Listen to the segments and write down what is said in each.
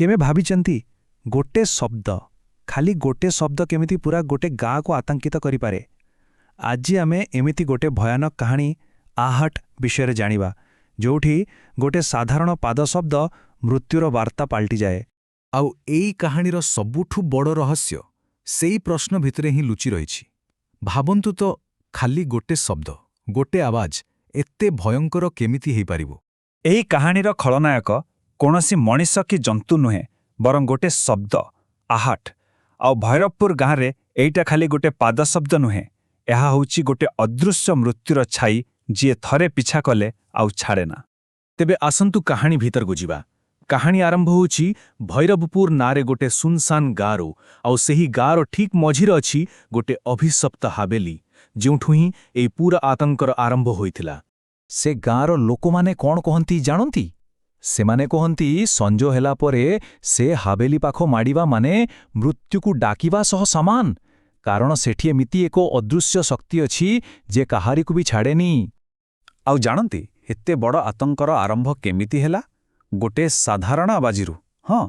केमे भाविचंती गोटे शब्द खाली गोटे शब्द केमिति पूरा गोटे गाँ को आतंकित करिपारे। आज आमे एमिति गोटे भयानक कहानी आहट विषय जानिबा जोठी गोटे साधारण पाद शब्द मृत्युर वार्ता पाल्टी जाए। आउ एई कहानीर सबुठु बड़ रहस्य सेई प्रश्न भितरे ही लुचि रहिछि। भाबन्तु तो खाली गोटे शब्द गोटे आवाज एत्ते भयंकर केमिति हेई पारिबो। एही कहानीर खलनायक कोनोसी मनीष कि जंतु नुहे बरं गोटे शब्द आहट। आउ भैरवपुर गाँव एइटा खाली गोटे पाद शब्द नुहे, एहा होउछि गोटे अदृश्य मृत्युर छाई जिए थरे पिछा कले आउ छाड़ेना। तेबे आसंतु कहानी भीतर को जिबा। कहानी आरंभ होउछि भैरवपुर नारे गोटे सुनसान गाँरो। आउ सेही गाँर ठीक मझिरे अछि गोटे अभिशप्त हावेली जोठु ही एई पूरा आतंकर आरंभ होइथिला। से गाँर लोकमाने कोन कहंती जानंती? सेमाने कहंती संजो हेला परे से हावेली पाखो माडिबा माने मृत्युकु डाकिबा सह समान, कारण सेठी एमिति एको अदृश्य शक्ति अछि जे काहारिकु भी छाड़ेनी। आउ जानंती एत्ते बड़ आतंकर आरंभ केमिति हेला? गोटे साधारण आवाजिरु। हाँ,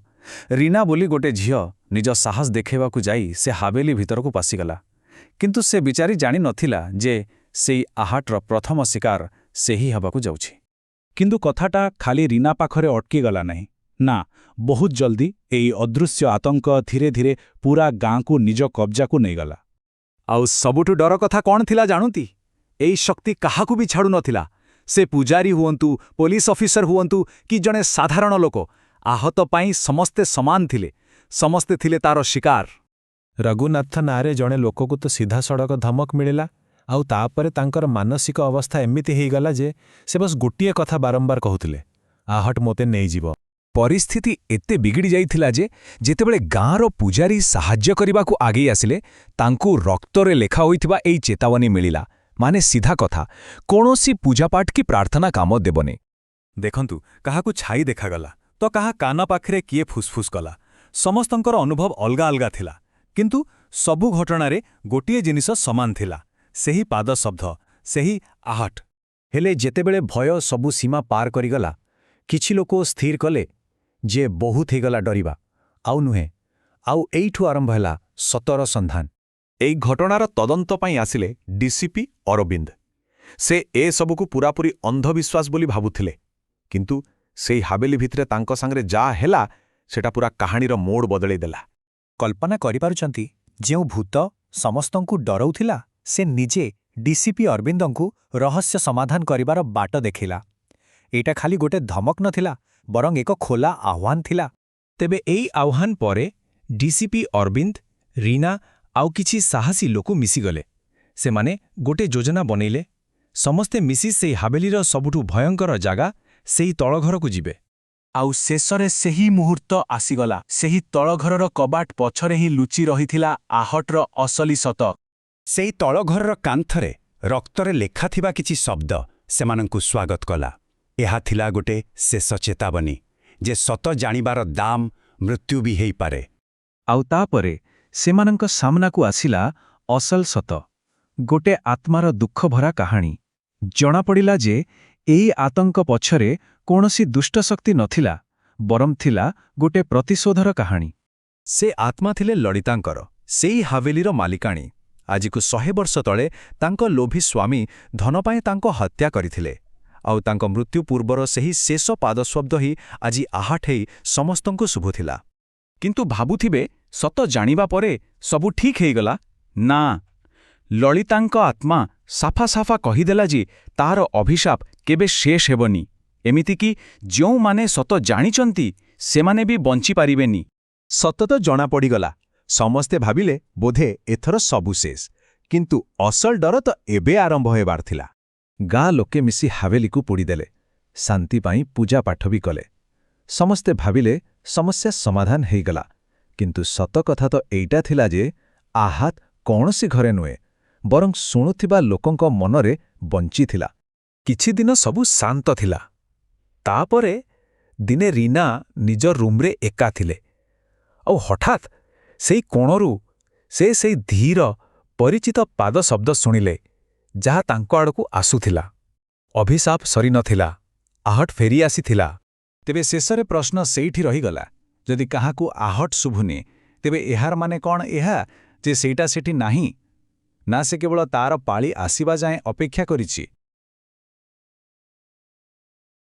रीना बोली गोटे झियो निज साहस देखेबाकू जाई से हावेली भितरकू पसिगला, किंतु से बिचारी जानि नथिला जे सेई आहटर प्रथम शिकार सेही हबाकू जाउछि। किंतु कथाटा खाली रीना पाखरे अटकी गला नहीं ना, बहुत जल्दी एई अदृश्य आतंक धीरे धीरे पूरा गाँ को निज कब्जा को नहीं गला। आउ सबुठु डर कथा कौन थिला जानुती? एई शक्ति काहाकू भी छाड़ू नथिला। से पुजारी हुअंतु, पुलिस ऑफिसर हुअंतु कि जने साधारण लोक, आहत पाई समस्ते समान थिले, समस्ते थिले तार शिकार। रघुनाथ नारे जने लोक को तो सीधा सड़क धमक मिलिला। आउ तापरे तांकर मानसिक अवस्था एमिति हेई गला जे से बस गोटिए कथा बारंबार कहूथिले, आहट मोते नहीं जीव। परिस्थिति एते बिगिड़ी जाइथिला जे जेतेबेले गाँर पुजारी साहाय्य करिबाकू आगे आसिले तांकू रक्तरे लेखा होइथिबा एई चेतावनी मिलिला, माने सीधा कथा कोनोसी पूजापाठ की प्रार्थना काम देबने। देखंतु काहाकू छाई देखागला तो काहा कान पाखरे किए फुसफुस कला, समस्तंकर अनुभव अलगा अलगा थिला, किंतु सबु घटनारे गोटिए जिनिस समान थिला, सेही पाद शब्द, सेही आहट। हेले जेतेबेले भय सबु सीमा पार करिगला, किछि लोक स्थिर कले जे बहुत हेगला डरिबा, आउ नुहे, आउ एइठु आरंभ ହେଲା ସତର ସନ୍ଧାନ। एई घटनार तदंत पाई आसिले डीसीपी अरविंद। से ए सबुकु पूरापूरी अंधविश्वास बोली भाबुथिले, किंतु सेई हावेली भितरे तांको सांगरे जा हेला सेटा पूरा कहानीर मोड़ बदलै देला। कल्पना करि पारुचंती जेउ भूत समस्तंकु डराउथिला से निजे डीसीपी अरविंदंकु रहस्य समाधान करिबार बाट देखिला। एटा खाली गोटे धमक नथिला बरं एक खोला आह्वान थिला। तेबे एई आह्वान परे डीसीपी अरविंद, रीना आउ किछि साहसी लोकु मिसिगले। से माने गोटे योजना बनैले, समस्ते मिसी सेई हावेलीर सबुठु भयंकर जागा सेई तळघरकु जिबे। आउ शेषरे सेही मुहूर्त आसीगला। सेही तळघरर कबाट पछरे ही लुचि रहिथिला आहटर असली सत। सेई तळघरर कांथरे रक्तरे लेखा थिबा किछि शब्द सेमानंकु स्वागत कला। एहा थिला गोटे शेष चेतावनी जे सत जानिबार दाम मृत्यु भी हेई पारे। आउ तापरे सेमानंक सामनाकु आसिला असल सत, गोटे आत्मार दुख भरा कहानी। जना पड़िला जे एई आतंक पछरे कोनोसी दुष्ट शक्ति नथिला, बरम थिला गोटे प्रतिशोधर कहानी। से आत्मा थिले ललितांकर, सेई हावेलीर मालिकाणी। आजिकु 100 वर्ष तले तांको लोभी स्वामी धन पाए तांको हत्या करिथिले, आउ तांको मृत्यु पूर्वर सेही शेष पादशब्द ही आजि आहट हेई समस्तंकु शुभुथिला। किंतु भाबुथिबे सत जानिबा परे सबु ठीक हेइगला ना। ललितांक आत्मा साफा साफा कहिदेला जे तार अभिशाप केबे शेष हेबनी, एमिति कि जो माने सत जानिचंती सेमाने भी बंची पारिबेनी। सत तो जना पड़ीगला, समस्ते भाबिले बोधे एथर सबु शेष, किंतु असल डर तो एबे आरंभ हेबार थिला। गाँ लोके मिसी हावेलीकु पोड़ीदेले, शांति पाई पूजा पाठ भी कले। समस्ते भाबिले समस्या समाधान हेइगला, किंतु सत कथा तो एइटा थिला जे आहत कौनसी घरे नुए बरं शुणुथिबा लोकंक मनरे बंची थिला। किछि दिन सबु शांत थिला। तापरे दिने रीना निज रूमरे एका थिले, आउ हठात सेई कोणरू सेई धीर परिचित पाद शब्द शुणिले जहा तांको आड़कू आसुथिला। अभिशाप सरी नथिला, आहट फेरी आसीथिला। तेबे शेषरे प्रश्न सेइठी रहीगला ଯଦି କାହାକୁ ଆହଟ ଶୁଭୁନି ତେବେ ଏହାର ମାନେ କ'ଣ ଏହା ଯେ ସେଇଟା ସେଠି ନାହିଁ? ନା ସେ କେବଳ ତାର ପାଳି ଆସିବା ଯାଏଁ ଅପେକ୍ଷା କରିଛି?